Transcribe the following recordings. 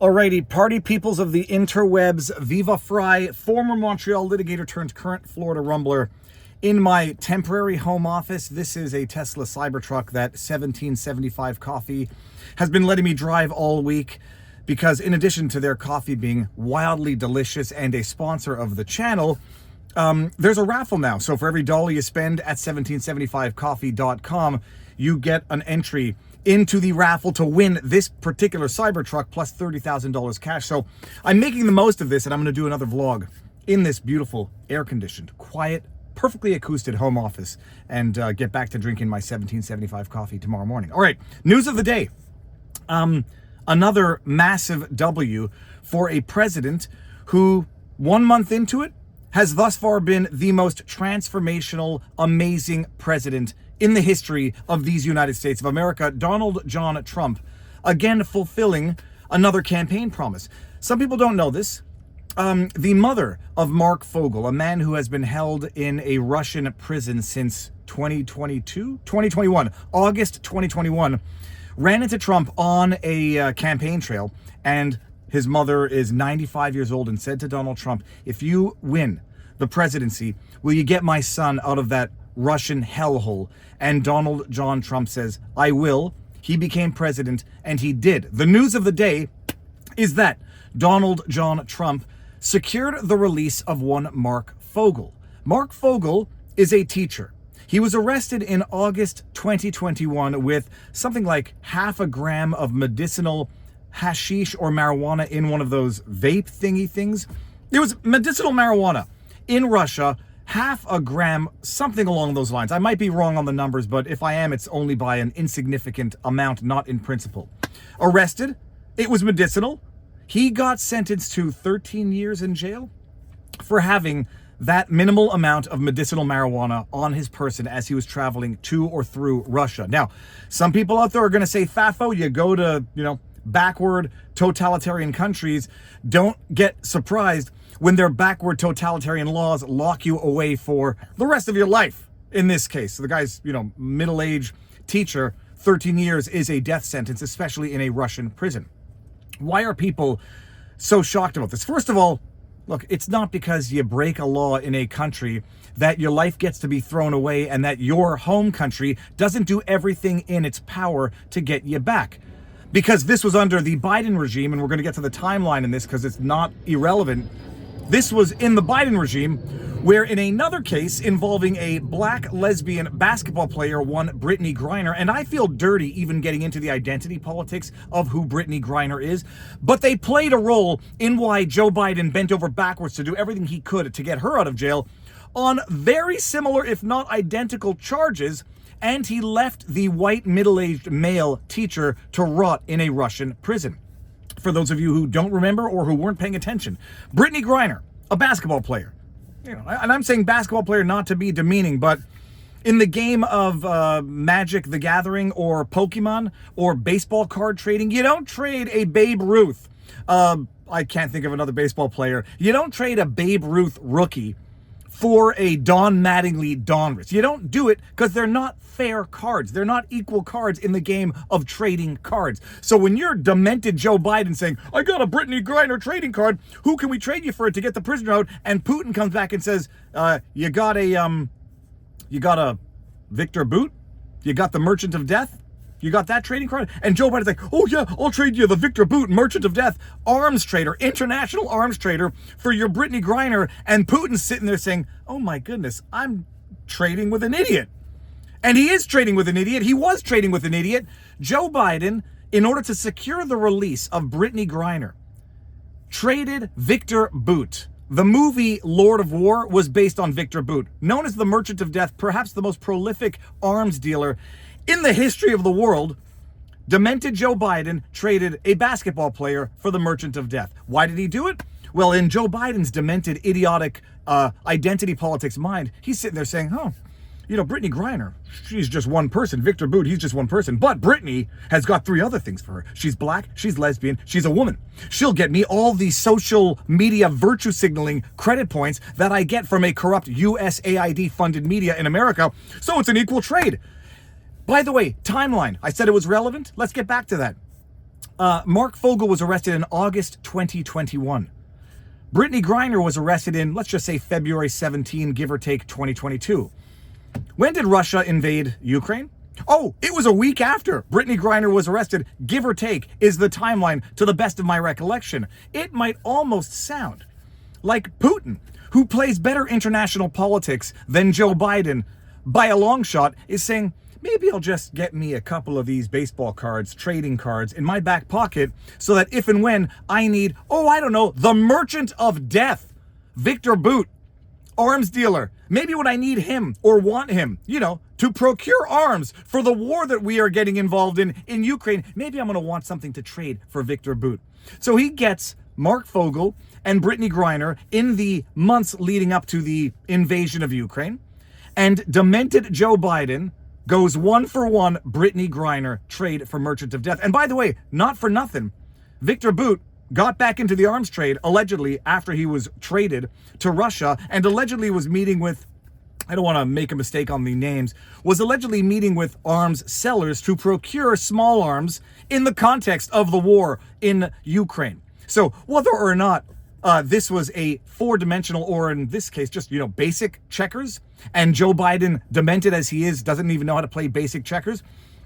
Alrighty, party peoples of the interwebs, viva fry, former Montreal litigator turned current Florida rumbler. In my temporary home office, this is a Tesla Cybertruck that 1775 Coffee has been letting me drive all week because in addition to their coffee being wildly delicious and a sponsor of the channel, there's a raffle now. So for every dollar you spend at 1775coffee.com, you get an entry into the raffle to win this particular Cybertruck plus $30,000 cash. So I'm making the most of this, and I'm going to do another vlog in this beautiful, air-conditioned, quiet, perfectly acoustic home office and get back to drinking my 1775 coffee tomorrow morning. All right, news of the day. Another massive W for a president who, 1 month into it, has thus far been the most transformational, amazing president in the history of these United States of America. Donald John Trump, again fulfilling another campaign promise. Some people don't know this. The mother of Mark Fogle, a man who has been held in a Russian prison since 2021, August 2021, ran into Trump on a campaign trail, and his mother is 95 years old and said to Donald Trump, if you win the presidency, will you get my son out of that Russian hellhole? And Donald John Trump says, I will. He became president, and he did. The news of the day is that Donald John Trump secured the release of one Mark Fogle. Mark Fogle is a teacher. He was arrested in August 2021 with something like 0.5 gram of medicinal hashish or marijuana in one of those vape thingy things. It was medicinal marijuana in Russia, 0.5 gram, something along those lines. I might be wrong on the numbers, but if I am, it's only by an insignificant amount, not in principle. Arrested, it was medicinal. He got sentenced to 13 years in jail for having that minimal amount of medicinal marijuana on his person as he was traveling to or through Russia. Now, some people out there are going to say, Fafo, you go to, backward totalitarian countries. Don't get surprised when their backward totalitarian laws lock you away for the rest of your life. In this case, the guy's, middle-aged teacher, 13 years is a death sentence, especially in a Russian prison. Why are people so shocked about this? First of all, look, it's not because you break a law in a country that your life gets to be thrown away and that your home country doesn't do everything in its power to get you back. Because this was under the Biden regime, and we're going to get to the timeline in this because it's not irrelevant. This was in the Biden regime, where in another case involving a black lesbian basketball player, one Brittany Griner, and I feel dirty even getting into the identity politics of who Brittany Griner is, but they played a role in why Joe Biden bent over backwards to do everything he could to get her out of jail on very similar, if not identical, charges, and he left the white middle-aged male teacher to rot in a Russian prison. For those of you who don't remember or who weren't paying attention, Brittany Griner, a basketball player, and I'm saying basketball player not to be demeaning, but in the game of Magic the Gathering or Pokemon or baseball card trading, you don't trade a Babe Ruth. I can't think of another baseball player. You don't trade a Babe Ruth rookie for a Don Mattingly Donruss. You don't do it because they're not fair cards. They're not equal cards in the game of trading cards. So when you're demented Joe Biden saying, I got a Brittany Griner trading card, who can we trade you for it to get the prisoner out? And Putin comes back and says, you got a Victor Boot? You got the Merchant of Death? You got that trading card? And Joe Biden's like, oh yeah, I'll trade you the Victor Boot, Merchant of Death, arms trader, international arms trader for your Brittany Griner. And Putin's sitting there saying, oh my goodness, I'm trading with an idiot. And he is trading with an idiot. He was trading with an idiot. Joe Biden, in order to secure the release of Brittany Griner, traded Victor Boot. The movie Lord of War was based on Victor Boot, known as the Merchant of Death, perhaps the most prolific arms dealer in the history of the world. Demented Joe Biden traded a basketball player for the Merchant of Death. Why did he do it? Well, in Joe Biden's demented, idiotic identity politics mind, he's sitting there saying, Brittany Griner, she's just one person. Victor Boot, he's just one person. But Brittany has got 3 other things for her. She's black, she's lesbian, she's a woman. She'll get me all the social media virtue signaling credit points that I get from a corrupt USAID funded media in America. So it's an equal trade. By the way, timeline. I said it was relevant. Let's get back to that. Mark Fogle was arrested in August 2021. Brittany Griner was arrested in, let's just say, February 17, give or take, 2022. When did Russia invade Ukraine? Oh, it was a week after Brittany Griner was arrested, give or take, is the timeline to the best of my recollection. It might almost sound like Putin, who plays better international politics than Joe Biden by a long shot, is saying, maybe I'll just get me a couple of these baseball cards, trading cards, in my back pocket so that if and when I need, the merchant of death, Victor Bout, arms dealer, maybe when I need him or want him, to procure arms for the war that we are getting involved in Ukraine, maybe I'm going to want something to trade for Victor Bout. So he gets Mark Fogle and Brittany Griner in the months leading up to the invasion of Ukraine, and demented Joe Biden goes 1-for-1 Brittany Griner trade for merchant of death. And by the way, not for nothing, Victor Bout got back into the arms trade, allegedly, after he was traded to Russia, and allegedly was meeting with, I don't want to make a mistake on the names, was allegedly meeting with arms sellers to procure small arms in the context of the war in Ukraine. So whether or not this was a four-dimensional, or in this case, just, basic checkers, and Joe Biden, demented as he is, doesn't even know how to play basic checkers,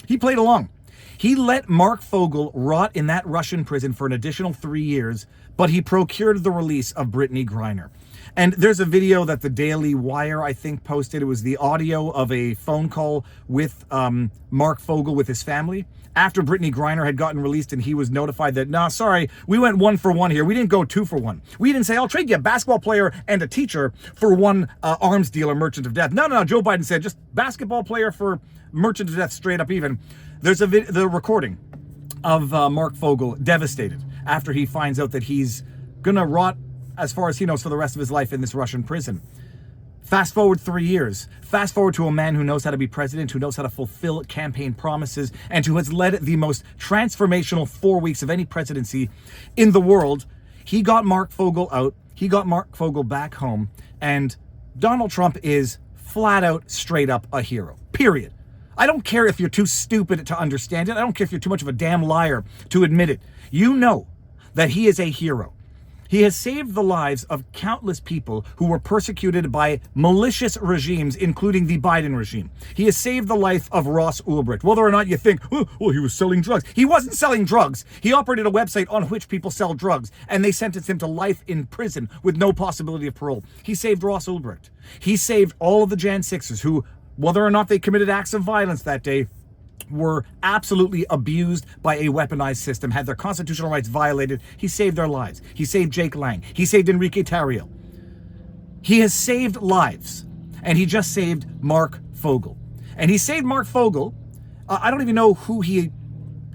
he played along. He let Mark Fogle rot in that Russian prison for an additional 3 years, but he procured the release of Brittany Griner. And there's a video that the Daily Wire, I think, posted. It was the audio of a phone call with Mark Fogle with his family after Brittany Griner had gotten released, and he was notified that, no, sorry, we went 1-for-1 here. We didn't go 2-for-1. We didn't say, I'll trade you a basketball player and a teacher for one arms dealer, merchant of death. No. Joe Biden said, just basketball player for merchant of death, straight up even. There's the recording of Mark Fogle devastated after he finds out that he's gonna rot, as far as he knows, for the rest of his life in this Russian prison. Fast forward 3 years. Fast forward to a man who knows how to be president, who knows how to fulfill campaign promises, and who has led the most transformational 4 weeks of any presidency in the world. He got Mark Fogle out. He got Mark Fogle back home. And Donald Trump is flat out, straight up a hero. Period. I don't care if you're too stupid to understand it. I don't care if you're too much of a damn liar to admit it. You know that he is a hero. He has saved the lives of countless people who were persecuted by malicious regimes, including the Biden regime. He has saved the life of Ross Ulbricht. Whether or not you think, he was selling drugs. He wasn't selling drugs. He operated a website on which people sell drugs, and they sentenced him to life in prison with no possibility of parole. He saved Ross Ulbricht. He saved all of the Jan 6ers who, whether or not they committed acts of violence that day, were absolutely abused by a weaponized system, had their constitutional rights violated. He saved their lives. He saved Jake Lang. He saved Enrique Tarrio. He has saved lives, and he just saved Mark Fogle. And he saved Mark Fogle. I don't even know who he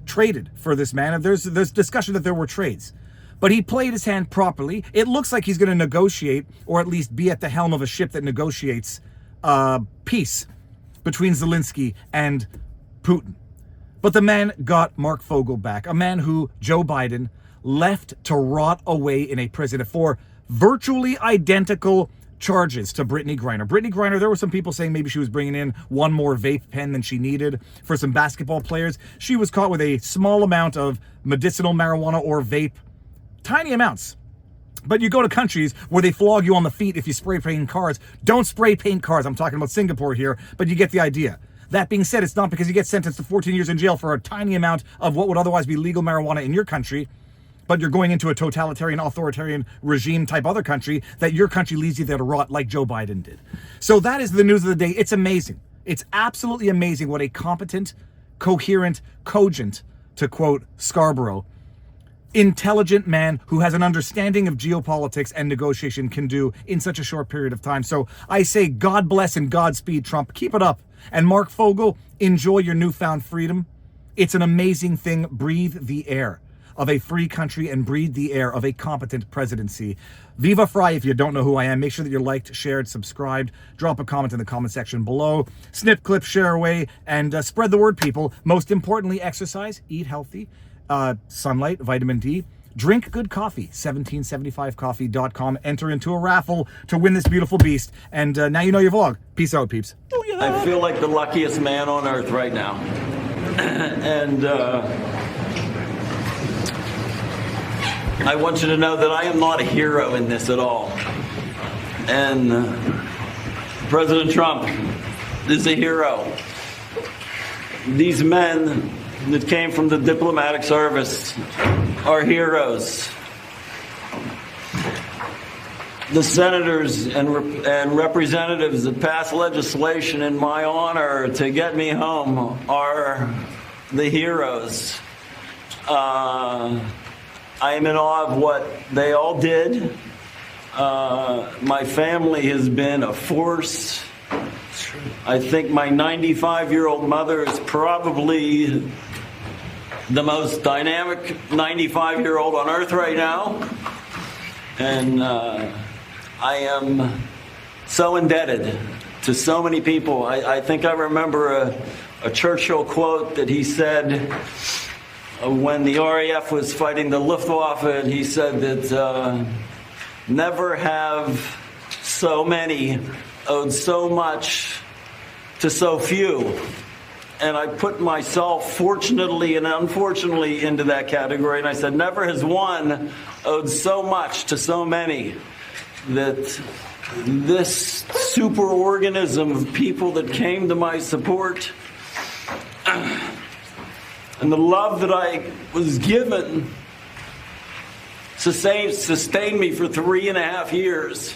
traded for this man. There's discussion that there were trades. But he played his hand properly. It looks like he's going to negotiate, or at least be at the helm of a ship that negotiates peace between Zelensky and Putin. But the man got Mark Fogle back, a man who Joe Biden left to rot away in a prison for virtually identical charges to Brittany Griner. Brittany Griner, there were some people saying maybe she was bringing in one more vape pen than she needed for some basketball players. She was caught with a small amount of medicinal marijuana or vape, tiny amounts. But you go to countries where they flog you on the feet if you spray paint cars. Don't spray paint cars. I'm talking about Singapore here, but you get the idea. That being said, it's not because you get sentenced to 14 years in jail for a tiny amount of what would otherwise be legal marijuana in your country, but you're going into a totalitarian, authoritarian regime type other country, that your country leaves you there to rot like Joe Biden did. So that is the news of the day. It's amazing. It's absolutely amazing what a competent, coherent, cogent, to quote Scarborough, intelligent man who has an understanding of geopolitics and negotiation can do in such a short period of time. So I say God bless and Godspeed, Trump. Keep it up. And Mark Fogle, enjoy your newfound freedom. It's an amazing thing. Breathe the air of a free country and breathe the air of a competent presidency. Viva Fry. If you don't know who I am, make sure that you're liked, shared, subscribed. Drop a comment in the comment section below. Snip, clip, share away, and spread the word, people. Most importantly, exercise, eat healthy, sunlight, vitamin D. Drink good coffee, 1775coffee.com. Enter into a raffle to win this beautiful beast. And now you know your vlog. Peace out, peeps. I feel like the luckiest man on earth right now. And I want you to know that I am not a hero in this at all. And President Trump is a hero. These men that came from the diplomatic service are heroes. The senators and representatives that passed legislation in my honor to get me home are the heroes. I am in awe of what they all did. My family has been a force. I think my 95-year-old mother is probably the most dynamic 95-year-old on earth right now. And I am so indebted to so many people. I think I remember a Churchill quote that he said when the RAF was fighting the Luftwaffe. He said that never have so many owed so much to so few. And I put myself, fortunately and unfortunately, into that category. And I said, never has one owed so much to so many. That this superorganism of people that came to my support and the love that I was given sustained me for 3.5 years.